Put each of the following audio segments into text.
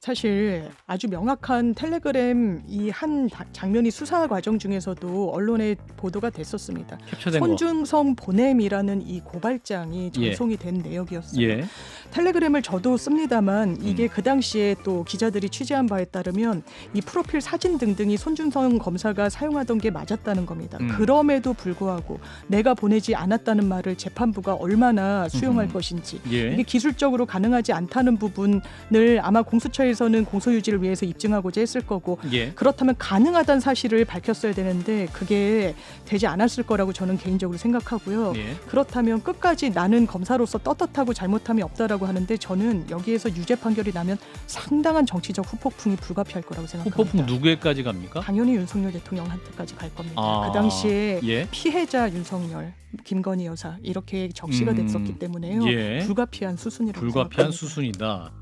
사실 아주 명확한 텔레그램 이 한 장면이 수사 과정 중에서도 언론에 보도가 됐었습니다. 캡처된 거. 손중성 보냄이라는 이 고발장이 예. 전송이 된 내역이었어요. 예. 텔레그램을 저도 씁니다만 이게 그 당시에 또 기자들이 취재한 바에 따르면 이 프로필 사진 등등이 손준성 검사가 사용하던 게 맞았다는 겁니다. 그럼에도 불구하고 내가 보내지 않았다는 말을 재판부가 얼마나 수용할 것인지 예. 이게 기술적으로 가능하지 않다는 부분을 아마 공수처에서는 공소유지를 위해서 입증하고자 했을 거고 예. 그렇다면 가능하다는 사실을 밝혔어야 되는데 그게 되지 않았을 거라고 저는 개인적으로 생각하고요. 예. 그렇다면 끝까지 나는 검사로서 떳떳하고 잘못함이 없다라고 하는데 저는 여기에서 유죄 판결이 나면 상당한 정치적 후폭풍이 불가피할 거라고 생각합니다. 후폭풍 누구에까지 갑니까? 당연히 윤석열 대통령한테까지 갈 겁니다. 아, 그 당시에 예. 피해자 윤석열, 김건희 여사 이렇게 적시가 됐었기 때문에요. 예. 불가피한 수순이라고 불가피한 생각합니다. 수순이다.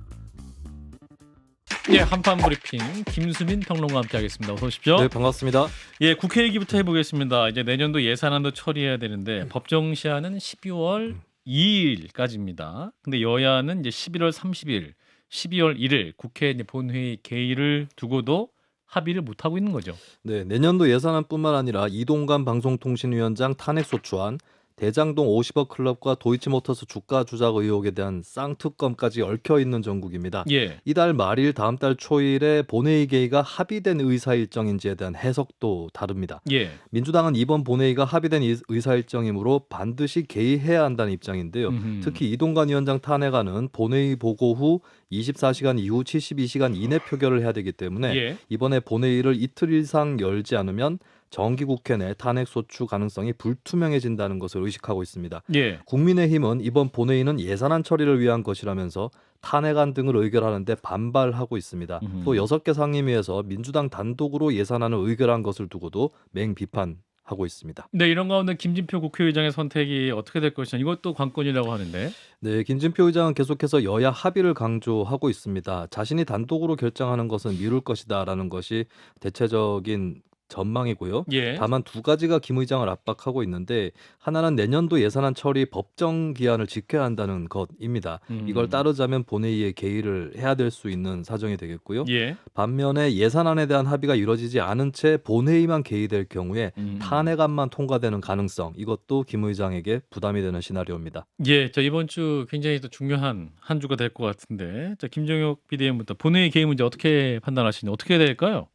예, 한판 브리핑 김수민 평론가와 함께하겠습니다. 어서 오십시오. 네, 반갑습니다. 예, 국회 얘기부터 해보겠습니다. 이제 내년도 예산안도 처리해야 되는데 법정 시한은 12월 2일까지입니다. 근데 여야는 이제 11월 30일, 12월 1일 국회 이제 본회의 개의를 두고도 합의를 못 하고 있는 거죠. 네, 내년도 예산안뿐만 아니라 이동관 방송통신위원장 탄핵소추안, 대장동 50억 클럽과 도이치모터스 주가 조작 의혹에 대한 쌍특검까지 얽혀 있는 전국입니다. 예. 이달 말일 다음 달 초일에 본회의 개의가 합의된 의사 일정인지에 대한 해석도 다릅니다. 예. 민주당은 이번 본회의가 합의된 의사 일정이므로 반드시 개의해야 한다는 입장인데요. 특히 이동관 위원장 탄핵안은 본회의 보고 후 24시간 이후 72시간 이내 표결을 해야 되기 때문에 예. 이번에 본회의를 이틀 이상 열지 않으면 정기국회 내 탄핵 소추 가능성이 불투명해진다는 것을 의식하고 있습니다. 예. 국민의힘은 이번 본회의는 예산안 처리를 위한 것이라면서 탄핵안 등을 의결하는데 반발하고 있습니다. 또 6개 상임위에서 민주당 단독으로 예산안을 의결한 것을 두고도 맹비판하고 있습니다. 네, 이런 가운데 김진표 국회의장의 선택이 어떻게 될 것이냐 이것도 관건이라고 하는데. 네, 김진표 의장은 계속해서 여야 합의를 강조하고 있습니다. 자신이 단독으로 결정하는 것은 미룰 것이다라는 것이 대체적인 전망이고요. 예. 다만 두 가지가 김 의장을 압박하고 있는데 하나는 내년도 예산안 처리 법정 기한을 지켜야 한다는 것입니다. 이걸 따르자면 본회의에 개의를 해야 될 수 있는 사정이 되겠고요. 예. 반면에 예산안에 대한 합의가 이루어지지 않은 채 본회의만 개의될 경우에 탄핵안만 통과되는 가능성, 이것도 김 의장에게 부담이 되는 시나리오입니다. 예, 자 이번 주 굉장히 또 중요한 한 주가 될 것 같은데, 자 김정혁 비대위원부터 본회의 개의 문제 어떻게 판단하시는지 어떻게 될까요?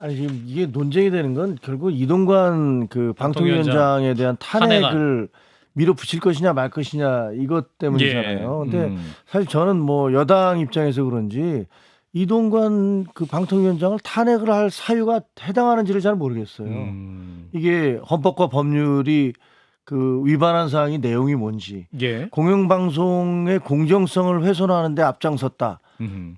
아니 지금 이게 논쟁이 되는 건 결국 이동관 그 방통위원장에 대한 탄핵을 밀어붙일 것이냐 말 것이냐 이것 때문이잖아요. 예. 근데 사실 저는 뭐 여당 입장에서 그런지 이동관 그 방통위원장을 탄핵을 할 사유가 해당하는지를 잘 모르겠어요. 이게 헌법과 법률이 그 위반한 사항이 내용이 뭔지, 예. 공영방송의 공정성을 훼손하는데 앞장섰다.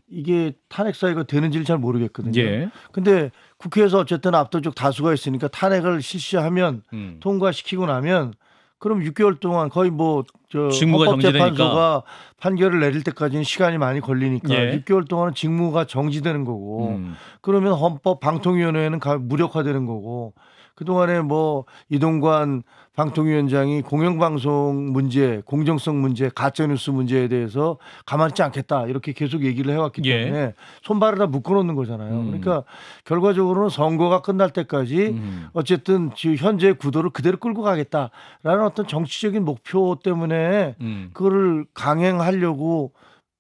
이게 탄핵 사유가 되는지를 잘 모르겠거든요. 예. 근데 국회에서 어쨌든 압도적 다수가 있으니까 탄핵을 실시하면 통과시키고 나면 그럼 6개월 동안 거의 뭐 저 직무가 헌법재판소가 판결을 내릴 때까지는 시간이 많이 걸리니까 예. 6개월 동안은 직무가 정지되는 거고 그러면 헌법 방통위원회는 무력화되는 거고 그동안에 뭐 이동관 방통위원장이 공영방송 문제, 공정성 문제, 가짜뉴스 문제에 대해서 가만히 있지 않겠다 이렇게 계속 얘기를 해왔기 때문에 손발을 다 묶어놓는 거잖아요. 그러니까 결과적으로는 선거가 끝날 때까지 어쨌든 지금 현재 구도를 그대로 끌고 가겠다라는 어떤 정치적인 목표 때문에 그거를 강행하려고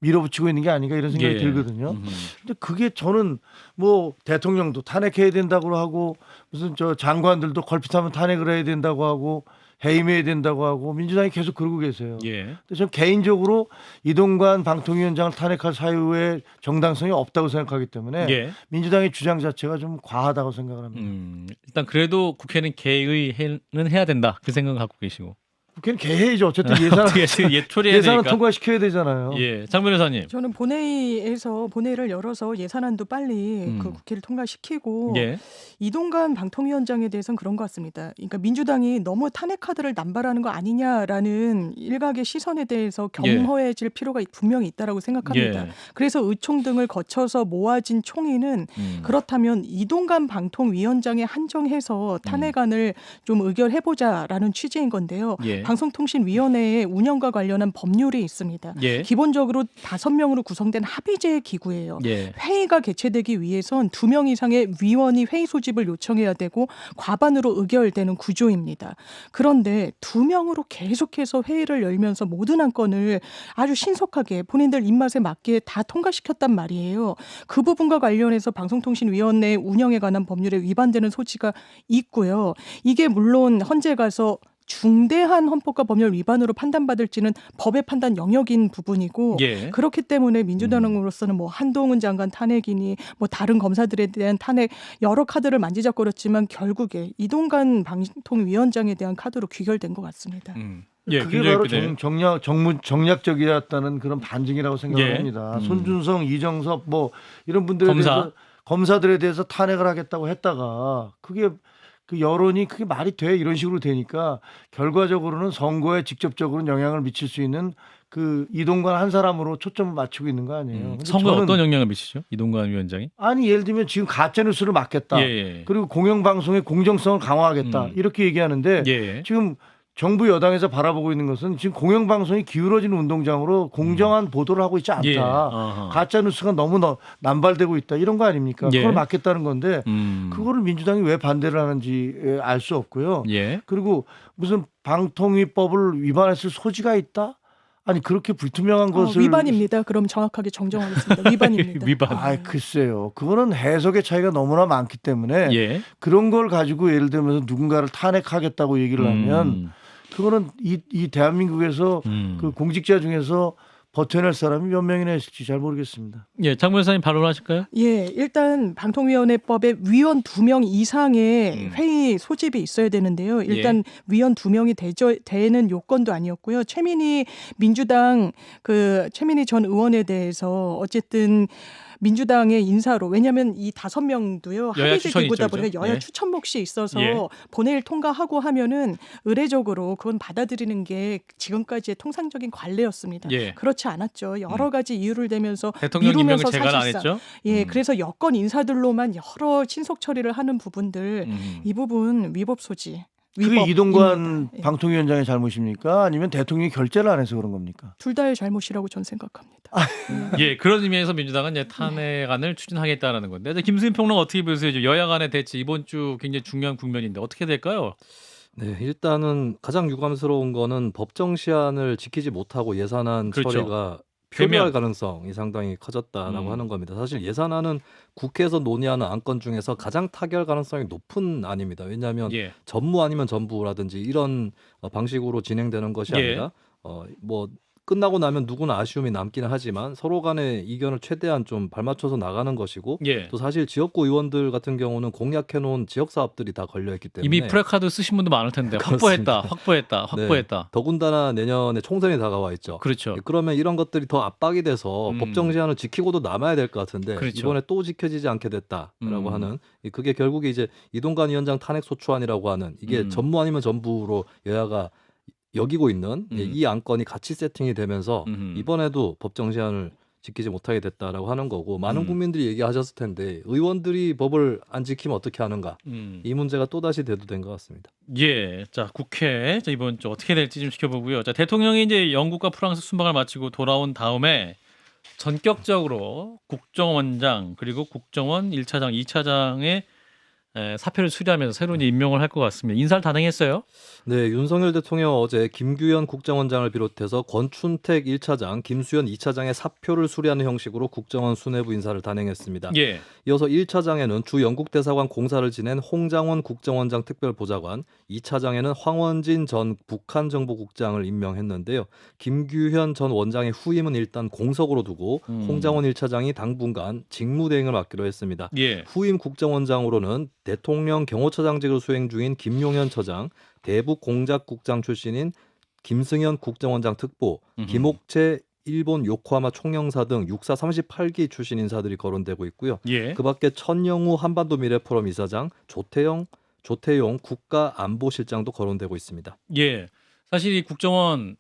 밀어붙이고 있는 게 아닌가 이런 생각이 들거든요. 근데 그게 저는 뭐 대통령도 탄핵해야 된다고 하고 무슨 저 장관들도 걸핏하면 탄핵을 해야 된다고 하고 해임해야 된다고 하고 민주당이 계속 그러고 계세요. 예. 근데 저는 개인적으로 이동관 방통위원장을 탄핵할 사유에 정당성이 없다고 생각하기 때문에 예. 민주당의 주장 자체가 좀 과하다고 생각을 합니다. 일단 그래도 국회는 개의는 해야 된다 그 생각 갖고 계시고. 국회는 개해야죠. 어쨌든 예산은 초리해야 예산은 되니까. 통과시켜야 되잖아요. 예, 장 변호사님. 저는 본회의를 열어서 예산안도 빨리 그 국회를 통과시키고 예. 이동관 방통위원장에 대해서는 그런 것 같습니다. 그러니까 민주당이 너무 탄핵 카드를 남발하는 거 아니냐라는 일각의 시선에 대해서 겸허해질 필요가 분명히 있다라고 생각합니다. 예. 그래서 의총 등을 거쳐서 모아진 총의는 그렇다면 이동관 방통위원장에 한정해서 탄핵안을 좀 의결해보자라는 취지인 건데요. 예. 예. 방송통신위원회의 운영과 관련한 법률이 있습니다. 예. 기본적으로 5명으로 구성된 합의제 기구예요. 예. 회의가 개최되기 위해선 2명 이상의 위원이 회의 소집을 요청해야 되고 과반으로 의결되는 구조입니다. 그런데 2명으로 계속해서 회의를 열면서 모든 안건을 아주 신속하게 본인들 입맛에 맞게 다 통과시켰단 말이에요. 그 부분과 관련해서 방송통신위원회 운영에 관한 법률에 위반되는 소지가 있고요. 이게 물론 헌재 가서 중대한 헌법과 법률 위반으로 판단받을지는 법의 판단 영역인 부분이고 예. 그렇기 때문에 민주당으로서는 뭐 한동훈 장관 탄핵이니 뭐 다른 검사들에 대한 탄핵 여러 카드를 만지작거렸지만 결국에 이동관 방통위원장에 대한 카드로 귀결된 것 같습니다. 예, 그게 바로 정략적이었다는 그런 반증이라고 생각을 예. 합니다. 손준성, 이정섭 뭐 이런 분들에 검사. 대해서 검사들에 대해서 탄핵을 하겠다고 했다가 그게 그 여론이 그게 말이 돼 이런 식으로 되니까 결과적으로는 선거에 직접적으로 영향을 미칠 수 있는 그 이동관 한 사람으로 초점을 맞추고 있는 거 아니에요. 근데 선거에 저는 어떤 영향을 미치죠? 이동관 위원장이? 아니 예를 들면 지금 가짜 뉴스를 막겠다. 예. 그리고 공영방송의 공정성을 강화하겠다. 이렇게 얘기하는데 예. 지금 정부 여당에서 바라보고 있는 것은 지금 공영방송이 기울어진 운동장으로 공정한 보도를 하고 있지 않다. 예. 어허. 가짜 뉴스가 너무 남발되고 있다. 이런 거 아닙니까? 예. 그걸 막겠다는 건데 그거를 그거를 민주당이 왜 반대를 하는지 알 수 없고요. 예. 그리고 무슨 방통위법을 위반했을 소지가 있다? 아니 그렇게 불투명한 것을 위반입니다. 그럼 정확하게 정정하겠습니다. 위반입니다. 위반. 아, 글쎄요. 그거는 해석의 차이가 너무나 많기 때문에 예. 그런 걸 가지고 예를 들면서 누군가를 탄핵하겠다고 얘기를 하면 그거는 이 대한민국에서 그 공직자 중에서 버텨낼 사람이 몇 명이나 있을지 잘 모르겠습니다. 예, 장 변호사님 발언하실까요? 예, 일단 방통위원회법에 위원 2명 이상의 회의 소집이 있어야 되는데요. 일단 위원 2명이 되는 요건도 아니었고요. 민주당 최민희 전 의원에 대해서 어쨌든 민주당의 인사로 왜냐하면 이 5명도요 여야 합의제 추천이 기구다 있죠, 보니까 그죠? 여야 예. 추천 몫이 있어서 예. 본회의를 통과하고 하면은 의례적으로 그건 받아들이는 게 지금까지의 통상적인 관례였습니다. 예. 그렇지 않았죠. 여러 가지 이유를 대면서 대통령 임명을 미루면서 제가 안 사실상 했죠? 예, 그래서 여권 인사들로만 여러 신속 처리를 하는 부분들 이 부분 위법 소지. 그게 이동관 위법입니다. 예. 방통위원장의 잘못입니까? 아니면 대통령이 결재를 안 해서 그런 겁니까? 둘 다의 잘못이라고 저는 생각합니다. 예, 그런 의미에서 민주당은 이제 탄핵안을 추진하겠다라는 건데, 이제 김수민 평론 어떻게 보세요? 여야 간의 대치 이번 주 굉장히 중요한 국면인데 어떻게 될까요? 네, 일단은 가장 유감스러운 거는 법정 시한을 지키지 못하고 예산안 그렇죠. 처리가 표미할 되면. 가능성이 상당히 커졌다라고 하는 겁니다. 사실 예산안은 국회에서 논의하는 안건 중에서 가장 타결 가능성이 높은 안입니다. 왜냐하면 예. 전무 아니면 전부라든지 이런 방식으로 진행되는 것이 예. 아니라 뭐 끝나고 나면 누구나 아쉬움이 남기는 하지만 서로 간의 이견을 최대한 좀 발맞춰서 나가는 것이고 예. 또 사실 지역구 의원들 같은 경우는 공약해놓은 지역 사업들이 다 걸려있기 때문에 이미 프레카드 쓰신 분도 많을 텐데 그렇습니다. 확보했다. 더군다나 내년에 총선이 다가와 있죠. 그렇죠. 그러면 이런 것들이 더 압박이 돼서 법정 시한을 지키고도 남아야 될 것 같은데 그렇죠. 이번에 또 지켜지지 않게 됐다라고 하는 그게 결국에 이제 이동관 위원장 탄핵 소추안이라고 하는 이게 전무 아니면 전부로 여야가 여기고 있는 이 안건이 같이 세팅이 되면서 이번에도 법정 시한을 지키지 못하게 됐다라고 하는 거고 많은 국민들이 얘기하셨을 텐데 의원들이 법을 안 지키면 어떻게 하는가 이 문제가 또다시 대두된 것 같습니다. 예, 자 국회 자, 이번 주 어떻게 될지 좀 지켜보고요. 자 대통령이 이제 영국과 프랑스 순방을 마치고 돌아온 다음에 전격적으로 국정원장 그리고 국정원 1차장, 2차장의 사표를 수리하면서 새로운 임명을 할 것 같습니다. 인사를 단행했어요. 네, 윤석열 대통령 어제 김규현 국정원장을 비롯해서 권춘택 1차장, 김수현 2차장의 사표를 수리하는 형식으로 국정원 수뇌부 인사를 단행했습니다. 예. 이어서 1차장에는 주 영국 대사관 공사를 지낸 홍장원 국정원장 특별보좌관, 2차장에는 황원진 전 북한정보국장을 임명했는데요. 김규현 전 원장의 후임은 일단 공석으로 두고 홍장원 1차장이 당분간 직무대행을 맡기로 했습니다. 예. 후임 국정원장으로는 대통령 경호처장직을 수행 중인 김용현 처장, 대북공작국장 출신인 김승현 국정원장 특보, 김옥채 일본 요코하마 총영사 등 육사 38기 출신 인사들이 거론되고 있고요. 예. 그 밖에 천영우 한반도 미래포럼 이사장, 조태용 국가안보실장도 거론되고 있습니다. 예. 사실 이 국정원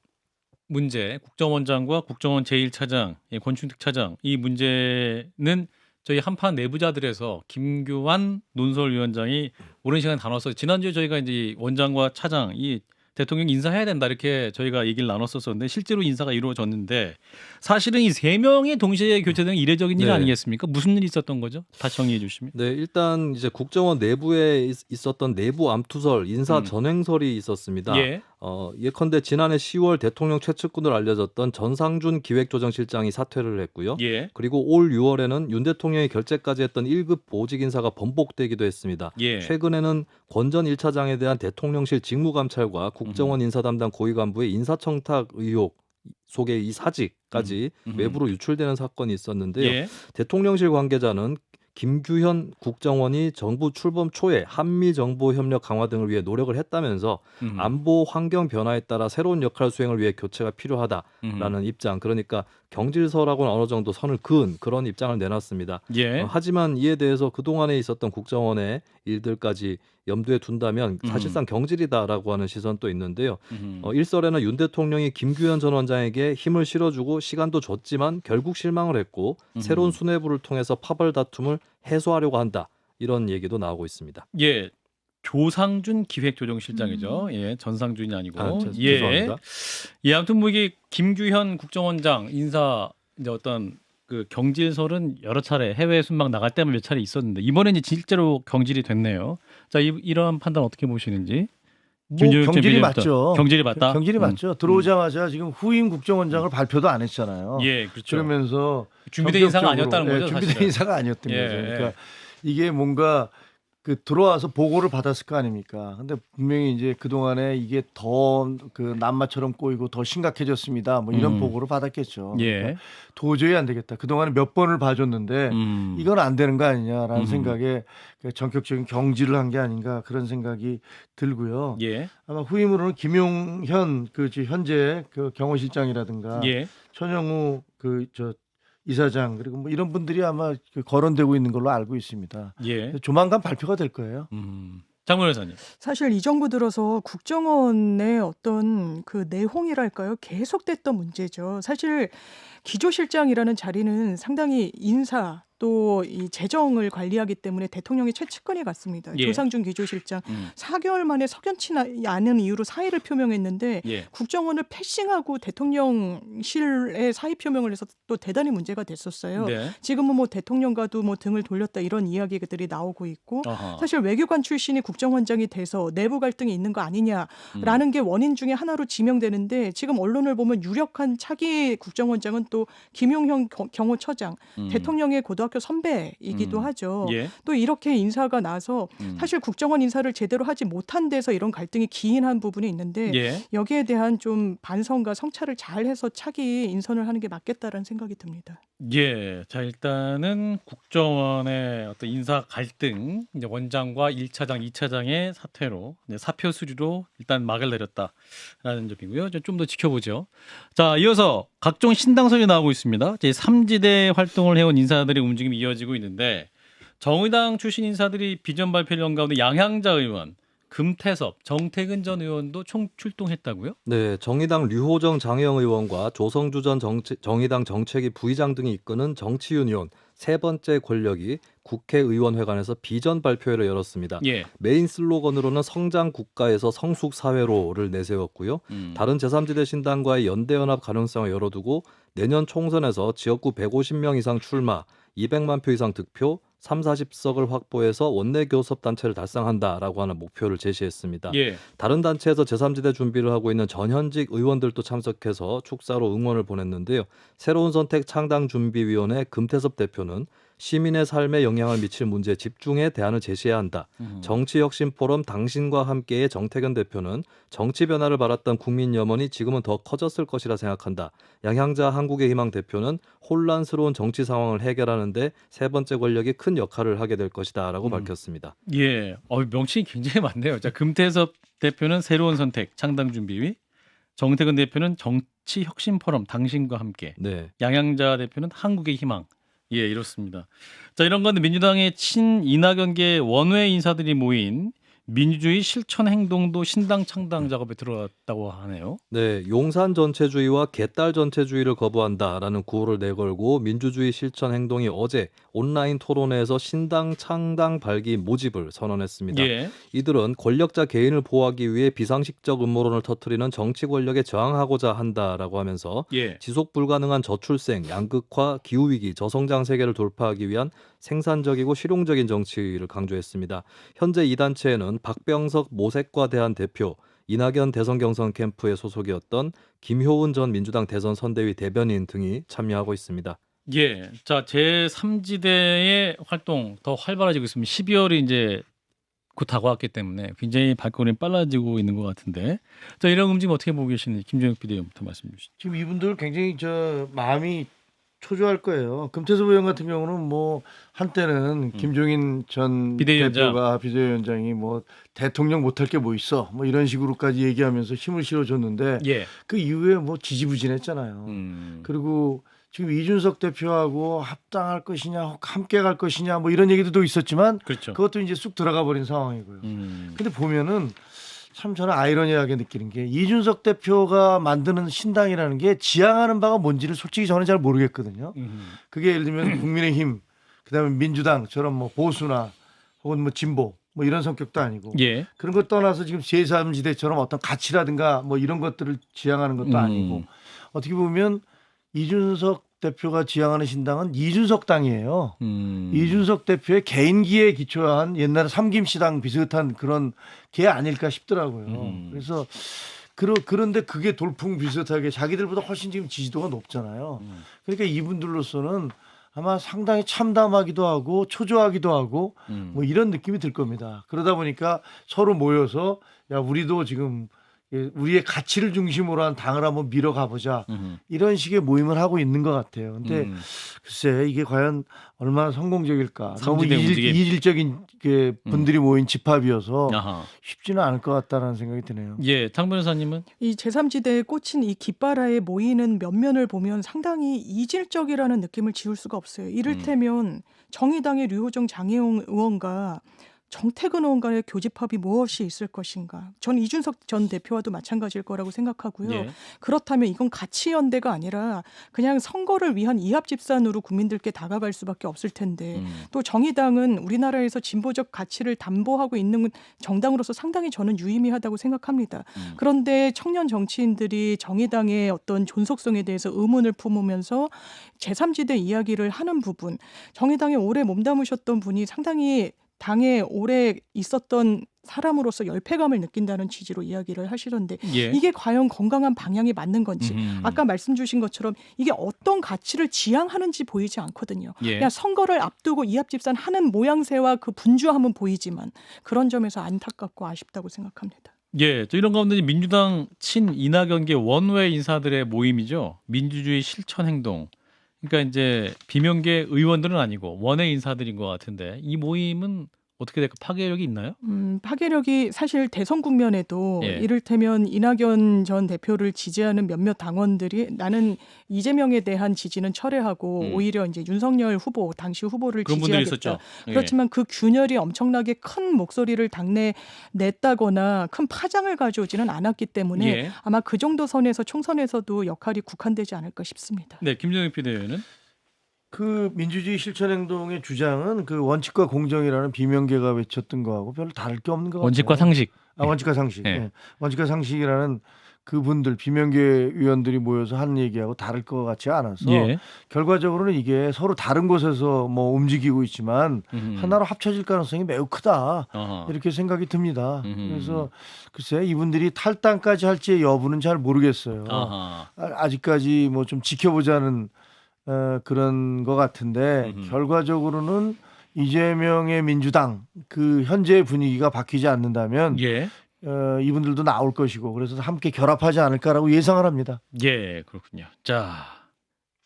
문제, 국정원장과 국정원 제1차장, 권춘택 차장 이 문제는 저희 한판 내부자들에서 김규환 논설위원장이 오랜 시간 다뤄서 지난주에 저희가 이제 원장과 차장 이 대통령 인사해야 된다 이렇게 저희가 얘기를 나눴었는데 실제로 인사가 이루어졌는데 사실은 이 세 명이 동시에 교체되는 이례적인 일 네. 아니겠습니까? 무슨 일이 있었던 거죠? 다시 정리해 주시면. 네, 일단 이제 국정원 내부에 있었던 내부 암투설, 인사 전횡설이 있었습니다. 예. 예컨대 지난해 10월 대통령 최측근으로 알려졌던 전상준 기획조정실장이 사퇴를 했고요. 예. 그리고 올 6월에는 윤 대통령이 결재까지 했던 1급 보직 인사가 번복되기도 했습니다. 예. 최근에는 권 전 1차장에 대한 대통령실 직무감찰과 국정원 인사 담당 고위 간부의 인사청탁 의혹 속의 이 사직까지 외부로 유출되는 사건이 있었는데요. 예. 대통령실 관계자는 김규현 국정원이 정부 출범 초에 한미 정보 협력 강화 등을 위해 노력을 했다면서 안보 환경 변화에 따라 새로운 역할 수행을 위해 교체가 필요하다라는 입장, 그러니까 경질서라고는 어느 정도 선을 그은 그런 입장을 내놨습니다. 예. 하지만 이에 대해서 그동안에 있었던 국정원의 일들까지 염두에 둔다면 사실상 경질이다라고 하는 시선도 있는데요. 일설에는 윤 대통령이 김규현 전 원장에게 힘을 실어주고 시간도 줬지만 결국 실망을 했고 새로운 수뇌부를 통해서 파벌 다툼을 해소하려고 한다. 이런 얘기도 나오고 있습니다. 예. 조상준 기획조정실장이죠. 예, 전상준이 아니고. 죄송합니다. 예, 아무튼 뭐 이게 김규현 국정원장 인사 이제 어떤 그 경질설은 여러 차례 해외 순방 나갈 때만 몇 차례 있었는데 이번에 이제 실제로 경질이 됐네요. 자, 이러한 판단 어떻게 보시는지? 뭐 윤여준 경질이 비대위원부터. 맞죠. 경질이 맞다. 경질이 맞죠. 들어오자마자 지금 후임 국정원장을 발표도 안 했잖아요. 예, 그렇죠. 그러면서 준비된 인사가 아니었다는 거죠, 준비된 사실은. 인사가 아니었던 예, 거죠. 그러니까 예. 이게 뭔가 그 들어와서 보고를 받았을 거 아닙니까? 근데 분명히 이제 그동안에 이게 더 그 남마처럼 꼬이고 더 심각해졌습니다. 뭐 이런 보고를 받았겠죠. 예. 그러니까 도저히 안 되겠다. 그동안에 몇 번을 봐줬는데 이건 안 되는 거 아니냐라는 생각에 전격적인 경질을 한 게 아닌가 그런 생각이 들고요. 예. 아마 후임으로는 김용현 현재 그 경호실장이라든가 예. 천영우 이사장 그리고 뭐 이런 분들이 아마 거론되고 있는 걸로 알고 있습니다. 예. 조만간 발표가 될 거예요. 장문 회사님. 사실 이 정부 들어서 국정원의 어떤 그 내홍이랄까요? 계속됐던 문제죠. 사실 기조실장이라는 자리는 상당히 인사 또 이 재정을 관리하기 때문에 대통령의 최측근이 같습니다. 예. 조상준 기조실장 4개월 만에 석연치 않은 이유로 사의를 표명했는데 예. 국정원을 패싱하고 대통령실에 사의 표명을 해서 또 대단히 문제가 됐었어요. 네. 지금은 뭐 대통령과도 뭐 등을 돌렸다 이런 이야기들이 나오고 있고 아하. 사실 외교관 출신이 국정원장이 돼서 내부 갈등이 있는 거 아니냐라는 게 원인 중에 하나로 지명되는데 지금 언론을 보면 유력한 차기 국정원장은 또 김용현 경호처장 대통령의 고등학교 선배이기도 하죠. 예. 또 이렇게 인사가 나서 사실 국정원 인사를 제대로 하지 못한 데서 이런 갈등이 기인한 부분이 있는데 예. 여기에 대한 좀 반성과 성찰을 잘해서 차기 인선을 하는 게 맞겠다라는 생각이 듭니다. 예. 자, 일단은 국정원의 어떤 인사 갈등, 이제 원장과 1차장, 2차장의 사퇴로 이제 사표 수리로 일단 막을 내렸다라는 점이고요. 좀 더 지켜보죠. 자, 이어서 각종 신당설이 나오고 있습니다. 제 3지대 활동을 해온 인사들의 움직임이 이어지고 있는데 정의당 출신 인사들이 비전 발표를 한 가운데 양향자 의원, 금태섭, 정태근 전 의원도 총 출동했다고요? 네, 정의당 류호정 장혜영 의원과 조성주 전 정의당 정책위 부의장 등이 이끄는 정치유니온 세 번째 권력이 국회의원회관에서 비전 발표회를 열었습니다. 예. 메인 슬로건으로는 성장 국가에서 성숙 사회로를 내세웠고요. 다른 제3지대 신당과의 연대연합 가능성을 열어두고 내년 총선에서 지역구 150명 이상 출마, 200만 표 이상 득표, 30-40석을 확보해서 원내 교섭 단체를 달성한다라고 하는 목표를 제시했습니다. 예. 다른 단체에서 제3지대 준비를 하고 있는 전현직 의원들도 참석해서 축사로 응원을 보냈는데요. 새로운 선택 창당준비위원회 금태섭 대표는 시민의 삶에 영향을 미칠 문제에 집중해 대안을 제시해야 한다. 정치혁신포럼 당신과 함께의 정태근 대표는 정치 변화를 바랐던 국민 염원이 지금은 더 커졌을 것이라 생각한다. 양향자 한국의 희망 대표는 혼란스러운 정치 상황을 해결하는 데 세 번째 권력이 큰 역할을 하게 될 것이다 라고 밝혔습니다. 예. 명칭이 굉장히 많네요. 자, 금태섭 대표는 새로운 선택 창당준비위, 정태근 대표는 정치혁신포럼 당신과 함께, 네. 양향자 대표는 한국의 희망. 예, 이렇습니다. 자, 이런 건데 민주당의 친 이낙연계 원외 인사들이 모인 민주주의 실천 행동도 신당 창당 작업에 들어갔다고 하네요. 네, 용산 전체주의와 개딸 전체주의를 거부한다라는 구호를 내걸고 민주주의 실천 행동이 어제 온라인 토론회에서 신당 창당 발기 모집을 선언했습니다. 예. 이들은 권력자 개인을 보호하기 위해 비상식적 음모론을 터뜨리는 정치 권력에 저항하고자 한다라고 하면서 예. 지속 불가능한 저출생, 양극화, 기후위기, 저성장 세계를 돌파하기 위한 생산적이고 실용적인 정치를 강조했습니다. 현재 이 단체에는 박병석 모색과 대한 대표, 이낙연 대선 경선 캠프의 소속이었던 김효은 전 민주당 대선 선대위 대변인 등이 참여하고 있습니다. 예. 자, 제3지대의 활동 더 활발해지고 있습니다. 12월이 이제 곧 다가왔기 때문에 굉장히 발걸음이 빨라지고 있는 것 같은데. 자, 이런 움직임 어떻게 보고 계시는지 김종혁 비대위원부터 말씀해 주시죠. 지금 이분들 굉장히 마음이 초조할 거예요. 금태섭 의원 같은 경우는 뭐 한때는 김종인 전 비대위원장. 대표가 비대위원장이 뭐 대통령 못할 게 뭐 있어 뭐 이런 식으로까지 얘기하면서 힘을 실어줬는데 예. 그 이후에 뭐 지지부진했잖아요. 그리고 지금 이준석 대표하고 합당할 것이냐 함께 갈 것이냐 뭐 이런 얘기도 있었지만 그렇죠. 그것도 이제 쑥 들어가 버린 상황이고요. 근데 보면은 참 저는 아이러니하게 느끼는 게 이준석 대표가 만드는 신당이라는 게 지향하는 바가 뭔지를 솔직히 저는 잘 모르겠거든요. 그게 예를 들면 국민의힘, 그다음에 민주당처럼 뭐 보수나 혹은 뭐 진보 뭐 이런 성격도 아니고 예. 그런 것 떠나서 지금 제3지대처럼 어떤 가치라든가 뭐 이런 것들을 지향하는 것도 아니고 어떻게 보면 이준석 대표가 지향하는 신당은 이준석 당이에요. 이준석 대표의 개인기에 기초한 옛날에 삼김씨당 비슷한 그런 게 아닐까 싶더라고요. 그래서 그런데 그게 돌풍 비슷하게 자기들보다 훨씬 지금 지지도가 높잖아요. 그러니까 이분들로서는 아마 상당히 참담하기도 하고 초조하기도 하고 뭐 이런 느낌이 들 겁니다. 그러다 보니까 서로 모여서 야 우리도 지금 우리의 가치를 중심으로 한 당을 한번 밀어가 보자 이런 식의 모임을 하고 있는 것 같아요. 근데 글쎄 이게 과연 얼마나 성공적일까? 너무 이질적인 분들이 모인 집합이어서 아하. 쉽지는 않을 것 같다는 생각이 드네요. 예, 장 변호사님은 이 제3지대에 꽂힌 이 깃바라에 모이는 면면을 보면 상당히 이질적이라는 느낌을 지울 수가 없어요. 이를테면 정의당의 류호정 장혜영 의원과 정태근 의원 간의 교집합이 무엇이 있을 것인가. 전 이준석 전 대표와도 마찬가지일 거라고 생각하고요. 예. 그렇다면 이건 가치연대가 아니라 그냥 선거를 위한 이합집산으로 국민들께 다가갈 수밖에 없을 텐데 또 정의당은 우리나라에서 진보적 가치를 담보하고 있는 정당으로서 상당히 저는 유의미하다고 생각합니다. 그런데 청년 정치인들이 정의당의 어떤 존속성에 대해서 의문을 품으면서 제3지대 이야기를 하는 부분, 정의당에 오래 몸담으셨던 분이 상당히 당에 오래 있었던 사람으로서 열패감을 느낀다는 취지로 이야기를 하시던데 예. 이게 과연 건강한 방향이 맞는 건지 아까 말씀 주신 것처럼 이게 어떤 가치를 지향하는지 보이지 않거든요. 예. 그냥 선거를 앞두고 이합집산하는 모양새와 그 분주함은 보이지만 그런 점에서 안타깝고 아쉽다고 생각합니다. 예, 또 이런 가운데 민주당 친 이낙연계 원외 인사들의 모임이죠. 민주주의 실천 행동. 그러니까 이제 비명계 의원들은 아니고 원외 인사들인 것 같은데 이 모임은 어떻게 될까? 파괴력이 있나요? 파괴력이 사실 대선 국면에도 예. 이를테면 이낙연 전 대표를 지지하는 몇몇 당원들이 나는 이재명에 대한 지지는 철회하고 오히려 이제 윤석열 후보 당시 후보를 그런 분들이 지지하겠다. 있었죠. 예. 그렇지만 그 균열이 엄청나게 큰 목소리를 당내 냈다거나 큰 파장을 가져오지는 않았기 때문에 예. 아마 그 정도 선에서 총선에서도 역할이 국한되지 않을까 싶습니다. 네, 김정일 비대위원은 그 민주주의 실천행동의 주장은 그 원칙과 공정이라는 비명계가 외쳤던 거하고 별로 다를 게 없는 것 같아요. 원칙과 상식. 원칙과 상식. 예. 예. 원칙과 상식이라는 그분들 비명계 위원들이 모여서 한 얘기하고 다를 것 같지 않아서 예. 결과적으로는 이게 서로 다른 곳에서 뭐 움직이고 있지만 하나로 합쳐질 가능성이 매우 크다. 어허. 이렇게 생각이 듭니다. 그래서 글쎄 이분들이 탈당까지 할지의 여부는 잘 모르겠어요. 아하. 아직까지 뭐 좀 지켜보자는 그런 것 같은데 결과적으로는 이재명의 민주당 그 현재 분위기가 바뀌지 않는다면 예. 이분들도 나올 것이고 그래서 함께 결합하지 않을까라고 예상을 합니다. 예, 그렇군요. 자,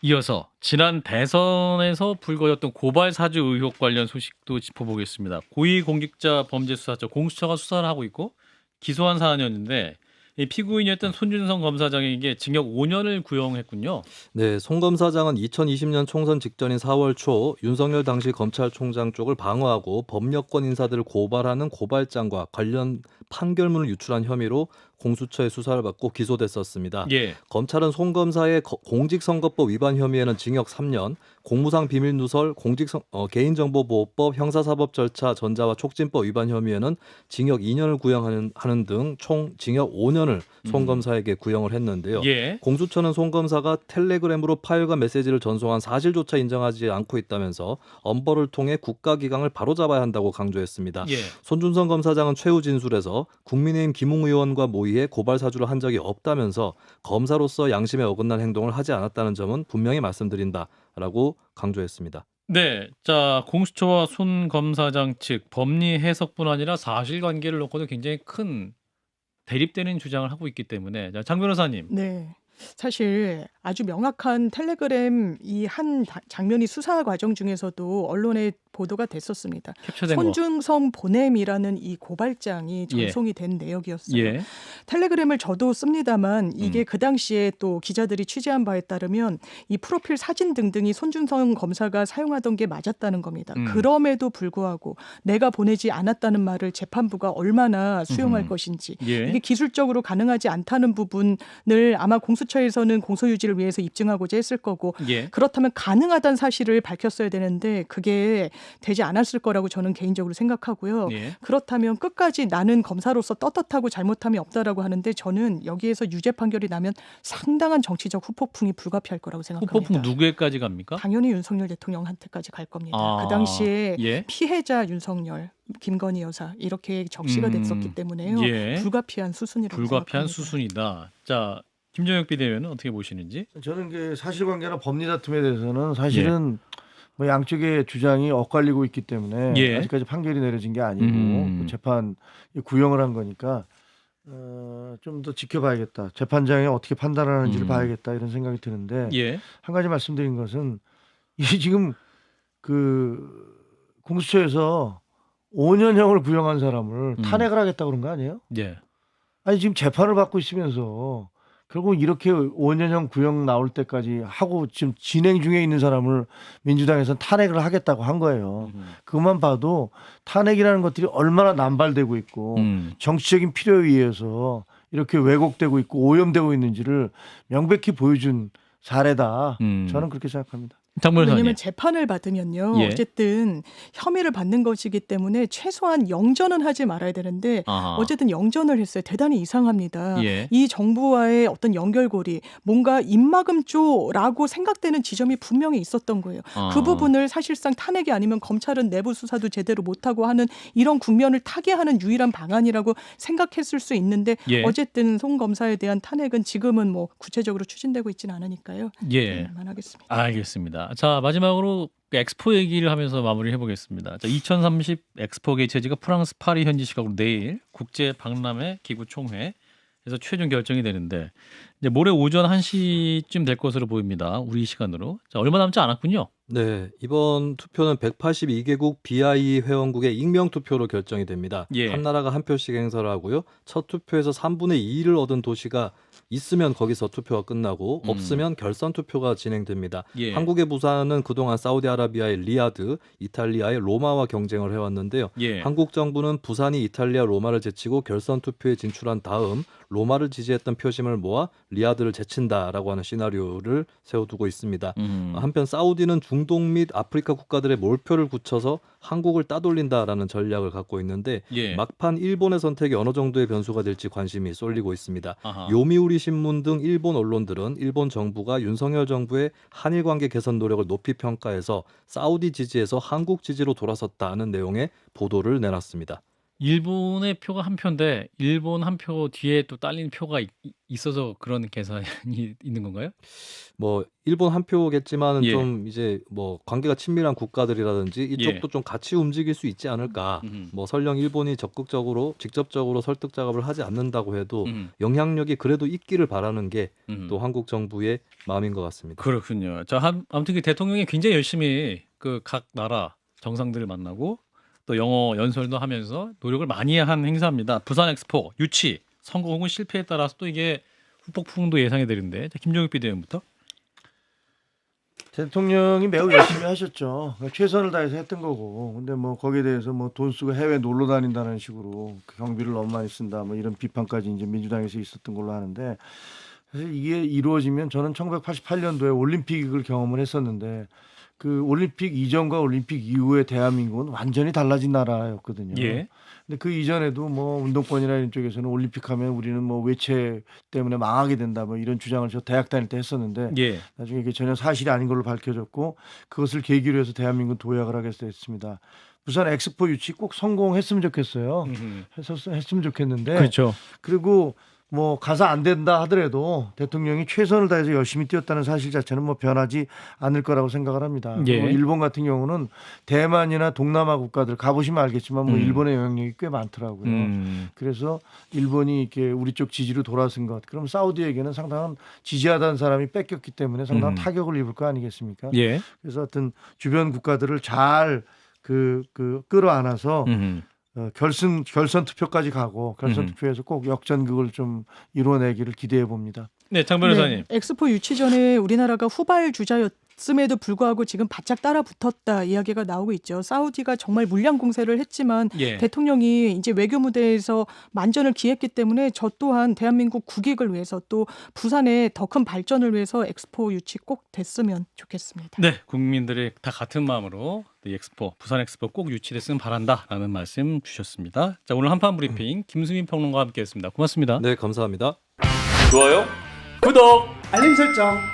이어서 지난 대선에서 불거졌던 고발 사주 의혹 관련 소식도 짚어보겠습니다. 고위공직자 범죄수사처 공수처가 수사를 하고 있고 기소한 사안이었는데 이 피고인이었던 손준성 검사장에게 징역 5년을 구형했군요. 네, 송 검사장은 2020년 총선 직전인 4월 초 윤석열 당시 검찰총장 쪽을 방어하고 법력권 인사들을 고발하는 고발장과 관련 판결문을 유출한 혐의로 공수처의 수사를 받고 기소됐었습니다. 예. 검찰은 송 검사의 공직선거법 위반 혐의에는 징역 3년, 공무상 비밀 누설, 개인정보보호법, 형사사법 절차 전자와 촉진법 위반 혐의에는 징역 2년을 구형하는 등 총 징역 5년을 송 검사에게 구형을 했는데요. 예. 공수처는 송 검사가 텔레그램으로 파일과 메시지를 전송한 사실조차 인정하지 않고 있다면서 엄벌을 통해 국가기강을 바로잡아야 한다고 강조했습니다. 예. 손준성 검사장은 최후 진술에서 국민의힘 김웅 의원과 모의해 고발 사주를 한 적이 없다면서 검사로서 양심에 어긋난 행동을 하지 않았다는 점은 분명히 말씀드린다라고 강조했습니다. 네, 자 공수처와 손 검사장 측 법리 해석뿐 아니라 사실관계를 놓고도 굉장히 큰 대립되는 주장을 하고 있기 때문에 자, 장 변호사님. 네. 사실 아주 명확한 텔레그램 이 한 장면이 수사 과정 중에서도 언론에 보도가 됐었습니다. 캡처된 거. 손준성 보냄이라는 이 고발장이 예. 전송이 된 내역이었어요. 예. 텔레그램을 저도 씁니다만 이게 그 당시에 또 기자들이 취재한 바에 따르면 이 프로필 사진 등등이 손준성 검사가 사용하던 게 맞았다는 겁니다. 그럼에도 불구하고 내가 보내지 않았다는 말을 재판부가 얼마나 수용할 것인지 예. 이게 기술적으로 가능하지 않다는 부분을 아마 공수처에서는 공소유지를 위해서 입증하고자 했을 거고 예. 그렇다면 가능하다는 사실을 밝혔어야 되는데 그게 되지 않았을 거라고 저는 개인적으로 생각하고요. 예. 그렇다면 끝까지 나는 검사로서 떳떳하고 잘못함이 없다라고 하는데 저는 여기에서 유죄 판결이 나면 상당한 정치적 후폭풍이 불가피할 거라고 생각합니다. 후폭풍 누구에까지 갑니까? 당연히 윤석열 대통령한테까지 갈 겁니다. 아, 그 당시에 예. 피해자 윤석열, 김건희 여사 이렇게 적시가 됐었기 때문에요. 예. 불가피한 수순이라고 불가피한 생각합니다. 수순이다. 자, 김정혁 비대위원은 어떻게 보시는지? 저는 그 사실관계나 법리 다툼에 대해서는 사실은 뭐 양쪽의 주장이 엇갈리고 있기 때문에 예. 아직까지 판결이 내려진 게 아니고 그 재판 구형을 한 거니까 좀 더 지켜봐야겠다. 재판장이 어떻게 판단하는지를 봐야겠다 이런 생각이 드는데 예. 한 가지 말씀드린 것은 이 지금 그 공수처에서 5년형을 구형한 사람을 탄핵을 하겠다 그런 거 아니에요? 예. 아니 지금 재판을 받고 있으면서 결국 이렇게 5년형 구형 나올 때까지 하고 지금 진행 중에 있는 사람을 민주당에서는 탄핵을 하겠다고 한 거예요. 그것만 봐도 탄핵이라는 것들이 얼마나 남발되고 있고 정치적인 필요에 의해서 이렇게 왜곡되고 있고 오염되고 있는지를 명백히 보여준 사례다. 저는 그렇게 생각합니다. 장 변호사님. 왜냐하면 재판을 받으면요. 예. 어쨌든 혐의를 받는 것이기 때문에 최소한 영전은 하지 말아야 되는데 아하. 어쨌든 영전을 했어요. 대단히 이상합니다. 예. 이 정부와의 어떤 연결고리 뭔가 입막음조라고 생각되는 지점이 분명히 있었던 거예요. 그 부분을 사실상 탄핵이 아니면 검찰은 내부 수사도 제대로 못하고 하는 이런 국면을 타개하는 유일한 방안이라고 생각했을 수 있는데 예. 어쨌든 송 검사에 대한 탄핵은 지금은 뭐 구체적으로 추진되고 있지는 않으니까요. 예. 그만하겠습니다. 알겠습니다. 자, 마지막으로 엑스포 얘기를 하면서 마무리해 보겠습니다. 자, 2030 엑스포 개최지가 프랑스 파리 현지 시각으로 내일 국제 박람회 기구 총회에서 최종 결정이 되는데 이제 모레 오전 1시쯤 될 것으로 보입니다. 우리 시간으로. 자, 얼마 남지 않았군요. 네, 이번 투표는 182개국 BIE 회원국의 익명 투표로 결정이 됩니다. 예. 한 나라가 한 표씩 행사를 하고요. 첫 투표에서 3분의 2를 얻은 도시가 있으면 거기서 투표가 끝나고 없으면 결선 투표가 진행됩니다. 예. 한국의 부산은 그동안 사우디아라비아의 리야드, 이탈리아의 로마와 경쟁을 해왔는데요. 예. 한국 정부는 부산이 이탈리아 로마를 제치고 결선 투표에 진출한 다음 로마를 지지했던 표심을 모아 리야드를 제친다라고 하는 시나리오를 세워두고 있습니다. 한편 사우디는 중동 및 아프리카 국가들의 몰표를 굳혀서 한국을 따돌린다라는 전략을 갖고 있는데 예. 막판 일본의 선택이 어느 정도의 변수가 될지 관심이 쏠리고 있습니다. 아하. 요미우리 신문 등 일본 언론들은 일본 정부가 윤석열 정부의 한일 관계 개선 노력을 높이 평가해서 사우디 지지에서 한국 지지로 돌아섰다는 내용의 보도를 내놨습니다. 일본의 표가 한 표인데 일본 한 표 뒤에 또 딸린 표가 있어서 그런 계산이 있는 건가요? 뭐 일본 한 표겠지만은 예. 좀 이제 뭐 관계가 친밀한 국가들이라든지 이쪽도 예. 좀 같이 움직일 수 있지 않을까. 뭐 설령 일본이 적극적으로 직접적으로 설득 작업을 하지 않는다고 해도 영향력이 그래도 있기를 바라는 게 또 한국 정부의 마음인 것 같습니다. 그렇군요. 자, 아무튼 그 대통령이 굉장히 열심히 그 각 나라 정상들을 만나고 또 영어 연설도 하면서 노력을 많이 한 행사입니다. 부산 엑스포 유치 성공 혹은 실패에 따라서 또 이게 후폭풍도 예상이 되는데 자, 김종욱 비대위원부터. 대통령이 매우 열심히 하셨죠. 그러니까 최선을 다해서 했던 거고. 근데 뭐 거기에 대해서 뭐 돈 쓰고 해외 놀러 다닌다는 식으로 그 경비를 너무 많이 쓴다. 뭐 이런 비판까지 이제 민주당에서 있었던 걸로 하는데 사실 이게 이루어지면 저는 1988년도에 올림픽을 경험을 했었는데 그 올림픽 이전과 올림픽 이후의 대한민국은 완전히 달라진 나라였거든요. 예. 근데 그 이전에도 뭐 운동권이나 이런 쪽에서는 올림픽 하면 우리는 뭐 외채 때문에 망하게 된다 뭐 이런 주장을 저 대학 다닐 때 했었는데 예. 나중에 이게 전혀 사실이 아닌 걸로 밝혀졌고 그것을 계기로 해서 대한민국은 도약을 하게 됐습니다. 부산 엑스포 유치 꼭 성공했으면 좋겠어요. 했으면 좋겠는데 그렇죠. 그리고 뭐 가서 안 된다 하더라도 대통령이 최선을 다해서 열심히 뛰었다는 사실 자체는 뭐 변하지 않을 거라고 생각을 합니다. 예. 뭐 일본 같은 경우는 대만이나 동남아 국가들 가보시면 알겠지만 뭐 일본의 영향력이 꽤 많더라고요. 그래서 일본이 이렇게 우리 쪽 지지로 돌아선 것. 그럼 사우디에게는 상당한 지지하던 사람이 뺏겼기 때문에 상당한 타격을 입을 거 아니겠습니까? 예. 그래서 어떤 주변 국가들을 잘 끌어안아서 결선 투표까지 가고 결선 투표에서 꼭 역전극을 좀 이루어내기를 기대해 봅니다. 네, 장 변호사님. 네, 엑스포 유치 전에 우리나라가 후발 주자였음에도 불구하고 지금 바짝 따라붙었다 이야기가 나오고 있죠. 사우디가 정말 물량 공세를 했지만 예. 대통령이 이제 외교 무대에서 만전을 기했기 때문에 저 또한 대한민국 국익을 위해서 또 부산의 더 큰 발전을 위해서 엑스포 유치 꼭 됐으면 좋겠습니다. 네, 국민들이 다 같은 마음으로 엑스포, 부산 엑스포 꼭 유치됐으면 바란다라는 말씀 주셨습니다. 자, 오늘 한판 브리핑 김수민 평론가와 함께했습니다. 고맙습니다. 네, 감사합니다. 좋아요, 구독. 알림 설정.